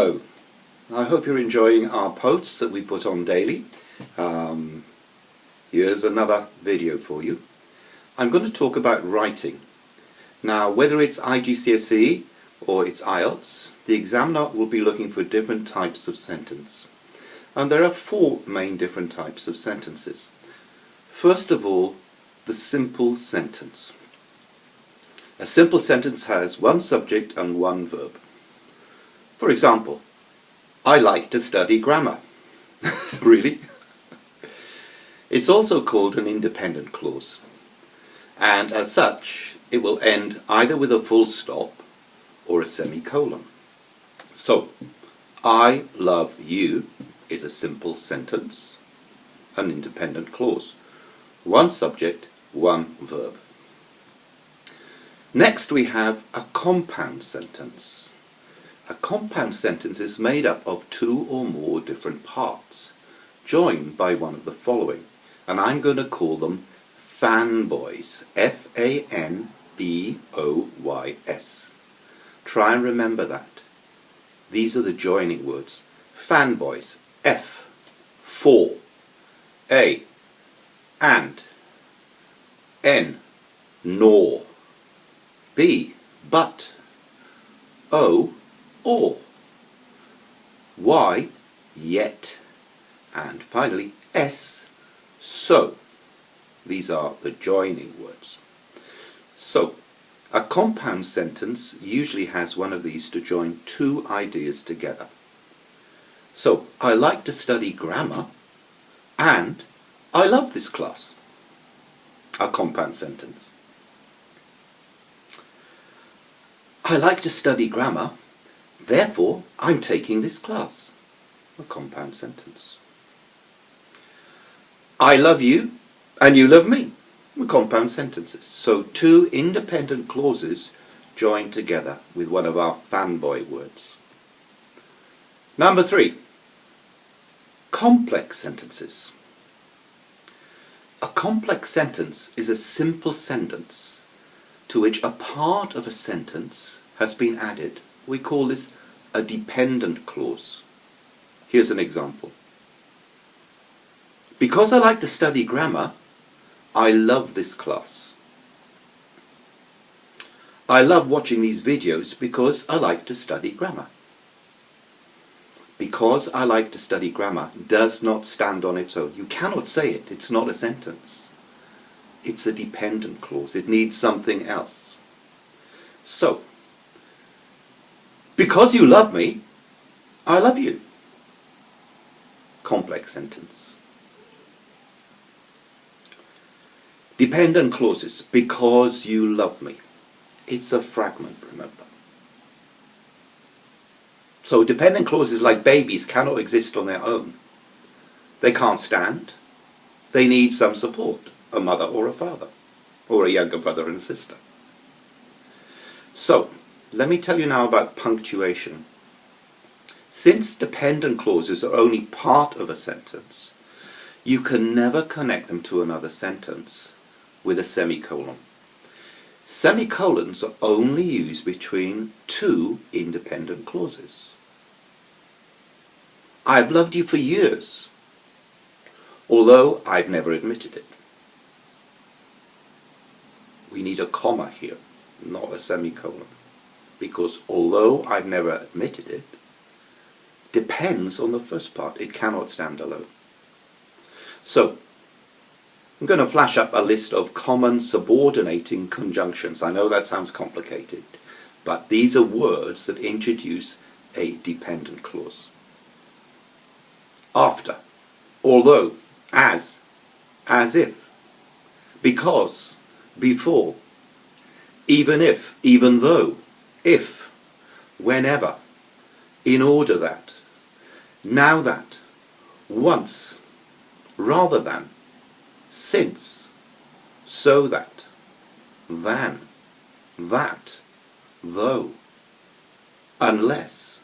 Hello, I hope you're enjoying our posts that we put on daily. Here's another video for you. I'm going to talk about writing. Now, whether it's IGCSE or it's IELTS, the examiner will be looking for different types of sentence. And there are four main different types of sentences. First of all, the simple sentence. A simple sentence has one subject and one verb. For example, I like to study grammar. Really? It's also called an independent clause. And as such, it will end either with a full stop or a semicolon. So, I love you is a simple sentence, an independent clause. One subject, one verb. Next we have a compound sentence. A compound sentence is made up of two or more different parts, joined by one of the following, and I'm going to call them fanboys, F-A-N-B-O-Y-S. Try and remember that. These are the joining words. Fanboys, F, for, A, and, N, nor, B, but, O, or, Y, yet, and finally S, so. These are the joining words. So, a compound sentence usually has one of these to join two ideas together. So, I like to study grammar and I love this class. A compound sentence. I like to study grammar, therefore I'm taking this class. A compound sentence. I love you and you love me. Compound sentences. So two independent clauses joined together with one of our fanboy words. Number 3. Complex sentences. A complex sentence is a simple sentence to which a part of a sentence has been added. We call this a dependent clause. Here's an example. Because I like to study grammar, I love this class. I love watching these videos because I like to study grammar. Because I like to study grammar does not stand on its own. You cannot say it. It's not a sentence. It's a dependent clause. It needs something else. So, because you love me, I love you. Complex sentence. Dependent clauses. Because you love me. It's a fragment, remember. So dependent clauses, like babies, cannot exist on their own. They can't stand. They need some support. A mother or a father. Or a younger brother and sister. So, let me tell you now about punctuation. Since dependent clauses are only part of a sentence, you can never connect them to another sentence with a semicolon. Semicolons are only used between two independent clauses. I've loved you for years, although I've never admitted it. We need a comma here, not a semicolon. Because although I've never admitted it, depends on the first part. It cannot stand alone. So, I'm going to flash up a list of common subordinating conjunctions. I know that sounds complicated, but these are words that introduce a dependent clause. After, although, as if, because, before, even if, even though, if, whenever, in order that, now that, once, rather than, since, so that, than, that, though, unless,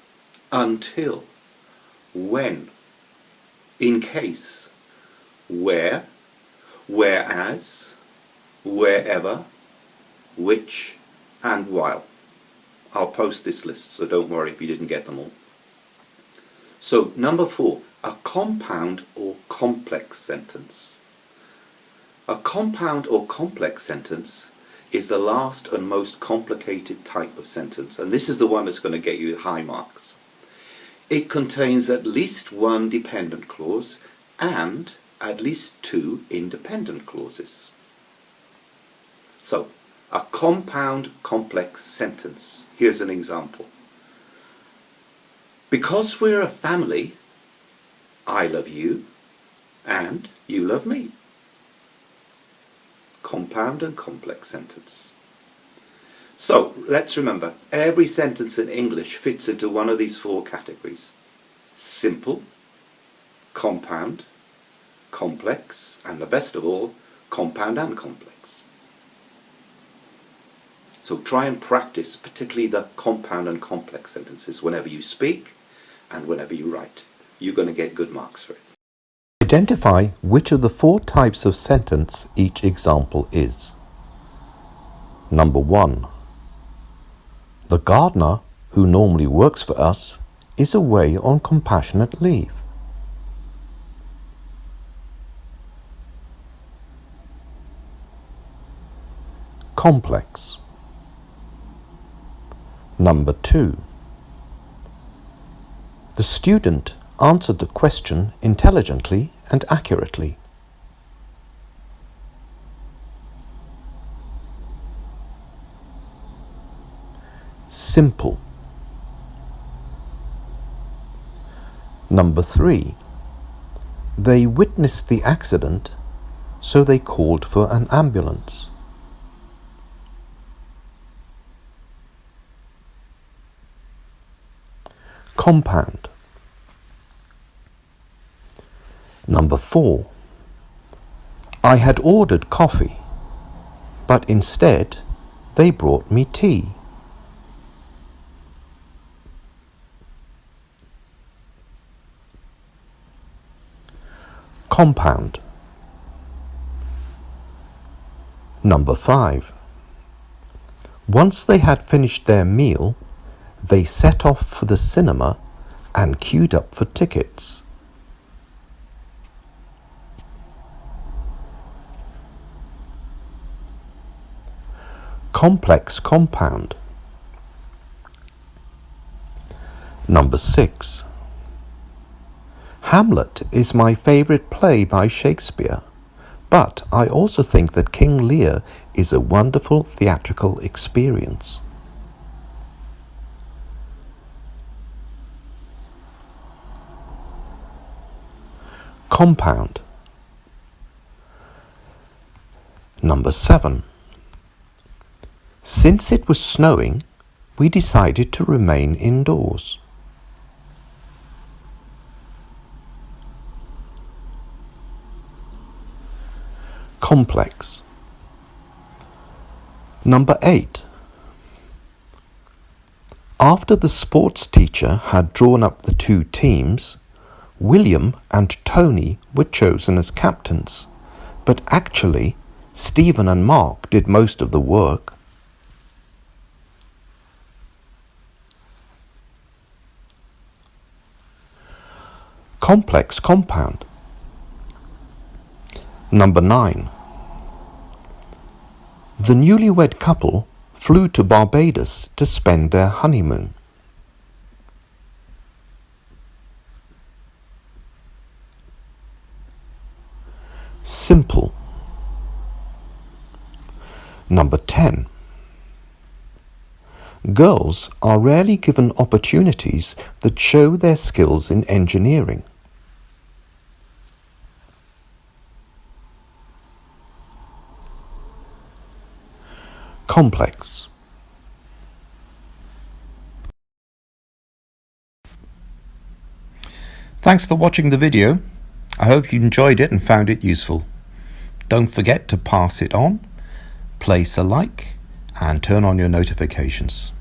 until, when, in case, where, whereas, wherever, which, and while. I'll post this list, so don't worry if you didn't get them all. So number 4, a compound or complex sentence. A compound or complex sentence is the last and most complicated type of sentence, and this is the one that's going to get you high marks. It contains at least one dependent clause and at least 2 independent clauses. So, a compound complex sentence. Here's an example. Because we're a family, I love you and you love me. Compound and complex sentence. So, let's remember, every sentence in English fits into one of these 4 categories. Simple, compound, complex, and the best of all, compound and complex. So try and practice particularly the compound and complex sentences whenever you speak and whenever you write. You're going to get good marks for it. Identify which of the 4 types of sentence each example is. Number 1. The gardener, who normally works for us, is away on compassionate leave. Complex. Number 2. The student answered the question intelligently and accurately. Simple. Number 3. They witnessed the accident, so they called for an ambulance. Compound. Number 4. I had ordered coffee, but instead they brought me tea. Compound. Number 5. Once they had finished their meal, they set off for the cinema and queued up for tickets. Complex compound. Number 6. Hamlet is my favourite play by Shakespeare, but I also think that King Lear is a wonderful theatrical experience. Compound. Number 7. Since it was snowing, we decided to remain indoors. Complex. Number 8. After the sports teacher had drawn up the 2 teams, William and Tony were chosen as captains, but actually Stephen and Mark did most of the work. Complex compound. Number 9. The newlywed couple flew to Barbados to spend their honeymoon. Simple. Number 10. Girls are rarely given opportunities that show their skills in engineering. Complex. Thanks for watching the video. I hope you enjoyed it and found it useful. Don't forget to pass it on, place a like, and turn on your notifications.